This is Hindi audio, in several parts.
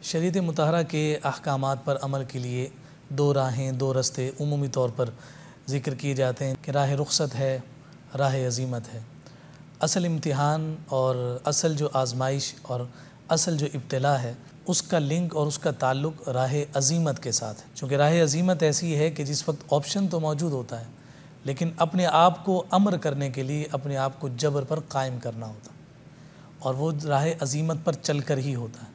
शरीयत मुतहरा के अहकामात पर अमल के लिए दो राहें, दो रस्ते उमूमी तौर पर ज़िक्र किए जाते हैं कि राह रुख़सत है, राह अज़ीमत है। असल इम्तिहान और असल जो आजमाइश और असल जो इब्तिला है उसका लिंक और उसका ताल्लुक़ राह अज़ीमत के साथ है। चूँकि राह अज़ीमत ऐसी है कि जिस वक्त ऑप्शन तो मौजूद होता है लेकिन अपने आप को अमर करने के लिए अपने आप को जबर पर कायम करना होता है और वो राह अज़ीमत पर चल कर ही होता है।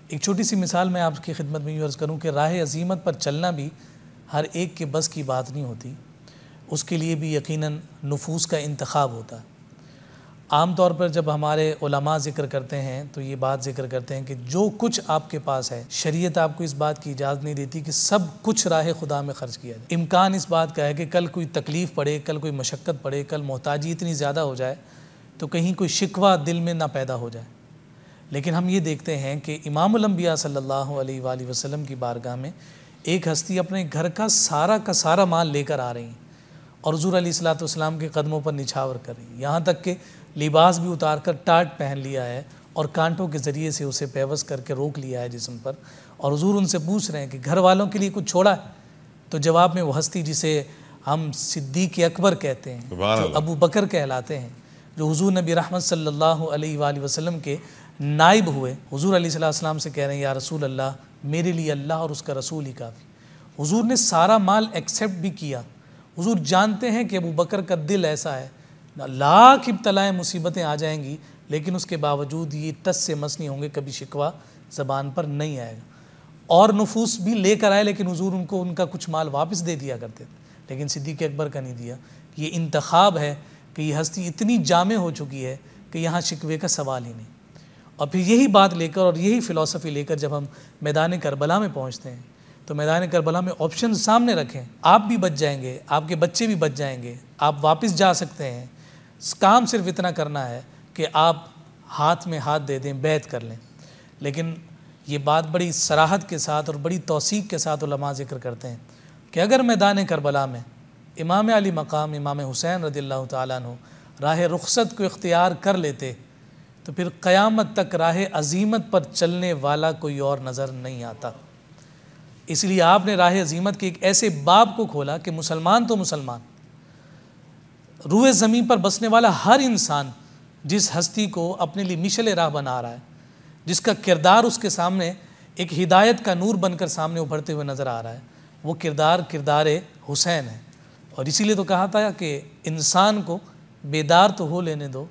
एक छोटी सी मिसाल मैं आपकी खिदमत में यूँ अर्ज़ करूँ कि राह अज़ीमत पर चलना भी हर एक के बस की बात नहीं होती, उसके लिए भी यकीनन नुफूस का इंतखाब होता है। आम तौर पर जब हमारे उलमा ज़िक्र करते हैं तो ये बात ज़िक्र करते हैं कि जो कुछ आपके पास है शरीयत आपको इस बात की इजाज़त नहीं देती कि सब कुछ राह खुदा में ख़र्च किया जाए। इम्कान इस बात का है कि कल कोई तकलीफ़ पड़े, कल कोई मशक्क़त पड़े, कल मोहताजी इतनी ज़्यादा हो जाए तो कहीं कोई शिकवा दिल में ना पैदा हो जाए। लेकिन हम ये देखते हैं कि इमामुल अंबिया सल्लल्लाहु अलैहि वसल्लम की बारगाह में एक हस्ती अपने घर का सारा माल लेकर आ रही हैं और हुज़ूर अलैहिस्सलाम के कदमों पर निछावर कर रही हैं। यहाँ तक कि लिबास भी उतार कर टाट पहन लिया है और कांटों के ज़रिए से उसे पेवस करके रोक लिया है जिस्म पर। और हुज़ूर उनसे पूछ रहे हैं कि घर वालों के लिए कुछ छोड़ा है? तो जवाब में वो हस्ती जिसे हम सिद्दीक़ अकबर कहते हैं, जो अबू बकर कहलाते हैं, जो हुज़ूर नबी रहमत सल्लल्लाहु अलैहि वसल्लम के नाइब हुए, हुज़ूर अलैहिस्सलाम से कह रहे हैं या रसूल अल्लाह, मेरे लिए अल्लाह और उसका रसूल ही काफ़ी। हुज़ूर ने सारा माल एक्सेप्ट भी किया। हुज़ूर जानते हैं कि अबू बकर का दिल ऐसा है, लाख इब्तलाएँ मुसीबतें आ जाएंगी लेकिन उसके बावजूद ये टस से मस नहीं होंगे, कभी शिकवा ज़बान पर नहीं आएगा। और नुफूस भी लेकर आए लेकिन हुज़ूर उनको उनका कुछ माल वापस दे दिया करते थे, लेकिन सिद्दीक़ अकबर का नहीं दिया। ये इंतखाब है कि ये हस्ती इतनी जामे हो चुकी है कि यहाँ शिकवे का सवाल ही नहीं। और फिर यही बात लेकर और यही फ़िलॉसफ़ी लेकर जब हम मैदान करबला में पहुँचते हैं तो मैदान करबला में ऑप्शन सामने रखें, आप भी बच जाएंगे, आपके बच्चे भी बच जाएंगे, आप वापस जा सकते हैं। काम सिर्फ इतना करना है कि आप हाथ में हाथ दे दें, बैत कर लें। लेकिन ये बात बड़ी सराहत के साथ और बड़ी तौसीक़ के साथ उलमा ज़िक्र करते हैं कि अगर मैदान करबला में इमाम अली मकाम इमाम हुसैन रज़ियल्लाहु ताला अन्हु राह रुख़सत को इख्तियार कर लेते तो फिर क़यामत तक राह अज़ीमत पर चलने वाला कोई और नज़र नहीं आता। इसलिए आपने राह अज़ीमत के एक ऐसे बाब को खोला कि मुसलमान तो मुसलमान, रूए ज़मीन पर बसने वाला हर इंसान जिस हस्ती को अपने लिए मिशल राह बना रहा है, जिसका किरदार उसके सामने एक हिदायत का नूर बनकर सामने उभरते हुए नज़र आ रहा है, वो किरदार हुसैन है। और इसीलिए तो कहा था कि इंसान को बेदार तो हो लेने दो,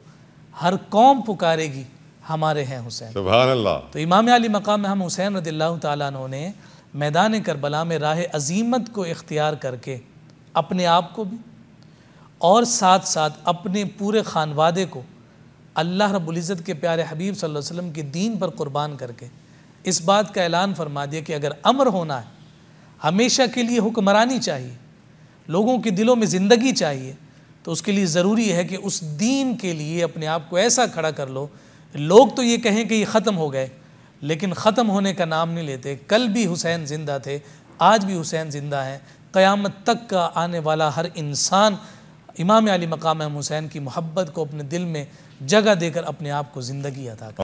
हर कौम पुकारेगी हमारे हैं हुसैन। सुभान अल्लाह। तो इमाम अली मकाम में हम हुसैन रज़ियल्लाहु ताला अन्हु ने मैदान करबला में राह अज़ीमत को इख्तियार करके अपने आप को भी और साथ साथ अपने पूरे खानवादे को अल्लाह रब्बुल इज़्ज़त के प्यारे हबीब सल्लल्लाहु अलैहि वसल्लम के दीन पर कुर्बान करके इस बात का ऐलान फरमा दिया कि अगर अमर होना है, हमेशा के लिए हुक्मरानी चाहिए, लोगों के दिलों में ज़िंदगी चाहिए, तो उसके लिए ज़रूरी है कि उस दीन के लिए अपने आप को ऐसा खड़ा कर लो। लोग तो ये कहें कि ये ख़त्म हो गए, लेकिन ख़त्म होने का नाम नहीं लेते। कल भी हुसैन ज़िंदा थे, आज भी हुसैन ज़िंदा हैं। क़यामत तक का आने वाला हर इंसान इमाम अली मकाम हुसैन की मोहब्बत को अपने दिल में जगह देकर अपने आप को ज़िंदगी अता कर।